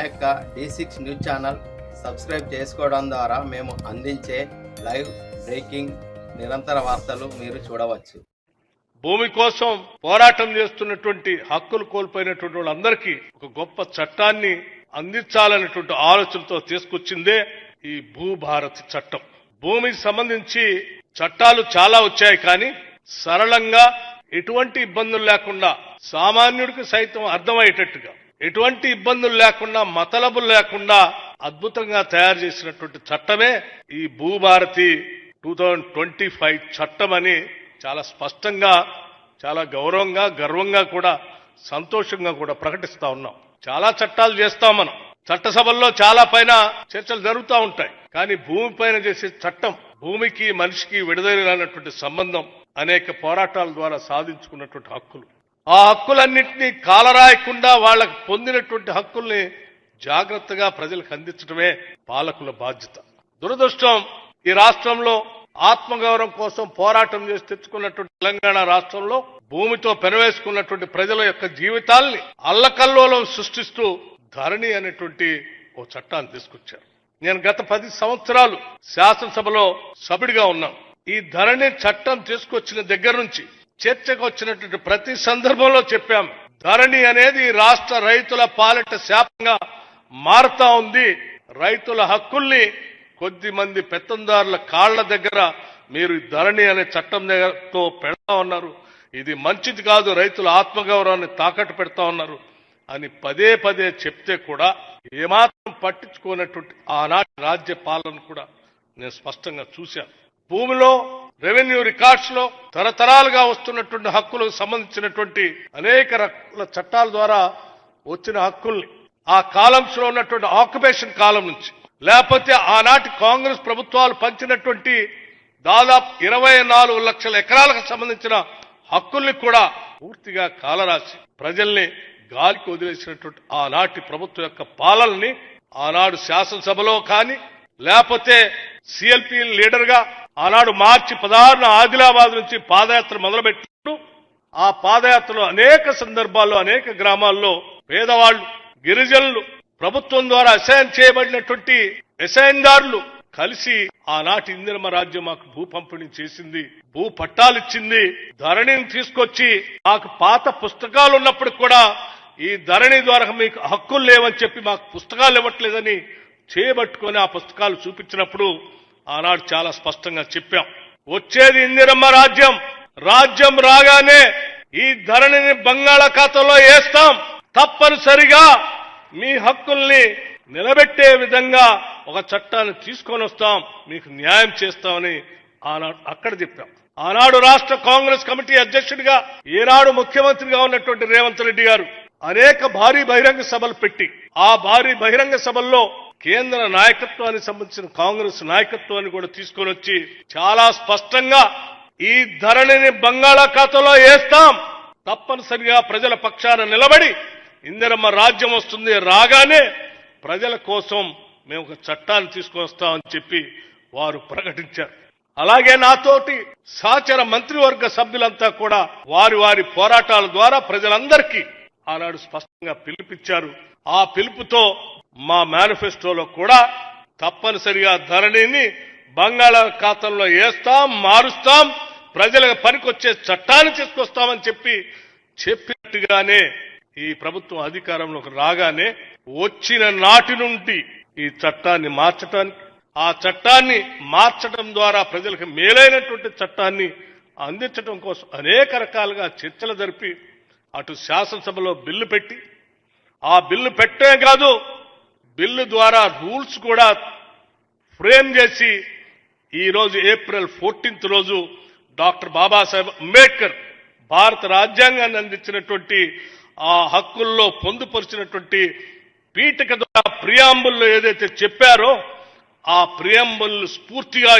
యొక్క D6 news channel subscribe చేసుకోవడం ద్వారా మేము అందించే లైవ్ బ్రేకింగ్ నిరంతర వార్తలు మీరు చూడవచ్చు. భూమి కోసం పోరాటం చేస్తున్నటువంటి హక్కులు కోల్పోయినటువంటి వాళ్ళందరికీ ఒక గొప్ప చట్టాన్ని అందించాలనేటువంటి ఆలోచనతో తీసుకొచ్చిందే ఈ భూభారతి చట్టం. భూమికి సంబంధించి చట్టాలు చాలా వచ్చాయి, కానీ సరళంగా ఎటువంటి ఇబ్బందులు లేకుండా సామాన్యుడికి సైతం అర్థమయ్యేటట్టుగా ఎటువంటి ఇబ్బందులు లేకుండా మతలబులు లేకుండా అద్భుతంగా తయారు చేసినటువంటి చట్టమే ఈ భూభారతి 2025 చట్టం అని చాలా స్పష్టంగా, చాలా గౌరవంగా, గర్వంగా కూడా, సంతోషంగా కూడా ప్రకటిస్తా ఉన్నాం. చాలా చట్టాలు చేస్తాం మనం, చట్టసభల్లో చాలా పైన చర్చలు జరుగుతూ ఉంటాయి. కానీ భూమి పైన చేసే చట్టం, భూమికి మనిషికి విడుదలైనటువంటి సంబంధం అనేక పోరాటాల ద్వారా సాధించుకున్నటువంటి హక్కులు. ఆ హక్కులన్నింటినీ కాలరాయకుండా వాళ్ళకు పొందినటువంటి హక్కుల్ని జాగ్రత్తగా ప్రజలకు అందించడమే పాలకుల బాధ్యత. దురదృష్టం, ఈ రాష్ట్రంలో ఆత్మగౌరవం కోసం పోరాటం చేసి తెచ్చుకున్నటువంటి తెలంగాణ రాష్ట్రంలో భూమితో పెనవేసుకున్నటువంటి ప్రజల యొక్క జీవితాల్ని అల్లకల్లోలం సృష్టిస్తూ ధరణి అనేటువంటి ఓ చట్టాన్ని తీసుకొచ్చారు. నేను గత 10 సంవత్సరాలు శాసనసభలో సభ్యుడిగా ఉన్నాను. ఈ ధరణి చట్టం తీసుకొచ్చిన దగ్గర నుంచి చర్చకు వచ్చినటువంటి ప్రతి సందర్భంలో చెప్పాం, ధరణి అనేది రాష్ట్ర రైతుల పాలిట శాపంగా మారుతా ఉంది. రైతుల హక్కుల్ని కొద్ది మంది పెత్తందారుల కాళ్ల దగ్గర మీరు ధరణి అనే చట్టం దగ్గరతో పెడతా ఉన్నారు. ఇది మంచిది కాదు, రైతుల ఆత్మగౌరవాన్ని తాకట్టు పెడతా ఉన్నారు అని పదే పదే చెప్తే కూడా ఏమాత్రం పట్టించుకున్నటువంటి ఆనాటి రాజ్య పాలన కూడా నేను స్పష్టంగా చూశాను. భూమిలో రెవెన్యూ రికార్డ్స్ లో తరతరాలుగా వస్తున్నటువంటి హక్కులకు సంబంధించినటువంటి అనేక రకాల చట్టాల ద్వారా వచ్చిన హక్కుల్ని ఆ కాలమ్స్ లో ఉన్నటువంటి ఆక్యుపేషన్ కాలం నుంచి, లేకపోతే ఆనాటి కాంగ్రెస్ ప్రభుత్వాలు పంచినటువంటి దాదాపు 24 లక్షల ఎకరాలకు సంబంధించిన హక్కుల్ని కూడా పూర్తిగా కాలరాసి ప్రజల్ని గాలికి వదిలేసినటువంటి ఆనాటి ప్రభుత్వం యొక్క పాలనని ఆనాడు శాసనసభలో కానీ, లేకపోతే సిఎల్పి లీడర్ గా ఆనాడు మార్చి 16న ఆదిలాబాద్ నుంచి పాదయాత్ర మొదలుపెట్టినప్పుడు ఆ పాదయాత్రలో అనేక సందర్భాల్లో అనేక గ్రామాల్లో పేదవాళ్లు, గిరిజనులు, ప్రభుత్వం ద్వారా అసైన్ చేయబడినటువంటి అసైన్దారులు కలిసి ఆనాటి ఇందిరమ్మ రాజ్యం మాకు భూ పంపిణీ చేసింది, భూ పట్టాలిచ్చింది. ధరణిని తీసుకొచ్చి మాకు పాత పుస్తకాలు ఉన్నప్పుడు కూడా ఈ ధరణి ద్వారా మీకు హక్కులు లేవని చెప్పి మాకు పుస్తకాలు ఇవ్వట్లేదని చేయబట్టుకొని ఆ పుస్తకాలు చూపించినప్పుడు ఆనాడు చాలా స్పష్టంగా చెప్పాం, వచ్చేది ఇందిరమ్మ రాజ్యం, రాజ్యం రాగానే ఈ ధరణిని బంగాళాఖాతంలో వేస్తాం, తప్పనిసరిగా మీ హక్కుల్ని నిలబెట్టే విధంగా ఒక చట్టాన్ని తీసుకొని వస్తాం, మీకు న్యాయం చేస్తామని ఆనాడు అక్కడ చెప్పాం. ఆనాడు రాష్ట్ర కాంగ్రెస్ కమిటీ అధ్యక్షుడిగా, ఈనాడు ముఖ్యమంత్రిగా ఉన్నటువంటి రేవంత్ రెడ్డి గారు అనేక భారీ బహిరంగ సభలు పెట్టి ఆ భారీ బహిరంగ సభల్లో కేంద్ర నాయకత్వానికి సంబంధించిన కాంగ్రెస్ నాయకత్వాన్ని కూడా తీసుకొని వచ్చి చాలా స్పష్టంగా ఈ ధరణిని బంగాళాఖాతంలో వేస్తాం, తప్పనిసరిగా ప్రజల పక్షాన నిలబడి ఇందిరమ్మ రాజ్యం వస్తుంది, రాగానే ప్రజల కోసం మేము ఒక చట్టాన్ని తీసుకొస్తామని చెప్పి వారు ప్రకటించారు. అలాగే నాతోటి సహచర మంత్రివర్గ సభ్యులంతా కూడా వారి వారి పోరాటాల ద్వారా ప్రజలందరికీ ఆనాడు స్పష్టంగా పిలుపిచ్చారు. ఆ పిలుపుతో మా మేనిఫెస్టోలో కూడా తప్పనిసరిగా ధరణిని బంగాళాఖాతంలో వేస్తాం, మారుస్తాం, ప్రజలకు పనికొచ్చే చట్టాన్ని తీసుకొస్తామని చెప్పినట్టుగానే ఈ ప్రభుత్వం అధికారంలోకి రాగానే వచ్చిన నాటి నుండి ఈ చట్టాన్ని మార్చడానికి, ఆ చట్టాన్ని మార్చడం ద్వారా ప్రజలకు మేలైనటువంటి చట్టాన్ని అందించడం కోసం అనేక రకాలుగా చర్చలు జరిపి అటు శాసనసభలో బిల్లు పెట్టి, ఆ బిల్లు పెట్టే కాదు, బిల్లు ద్వారా రూల్స్ కూడా ఫ్రేమ్ చేసి ఈరోజు ఏప్రిల్ 14th రోజు డాక్టర్ బాబాసాహెబ్ అంబేద్కర్ భారత రాజ్యాంగాన్ని అందించినటువంటి ఆ హక్కుల్లో పొందుపరిచినటువంటి పీఠిక ద్వారా ప్రియాంబుల్లో ఏదైతే చెప్పారో ఆ ప్రియాంబుల్ స్ఫూర్తిగా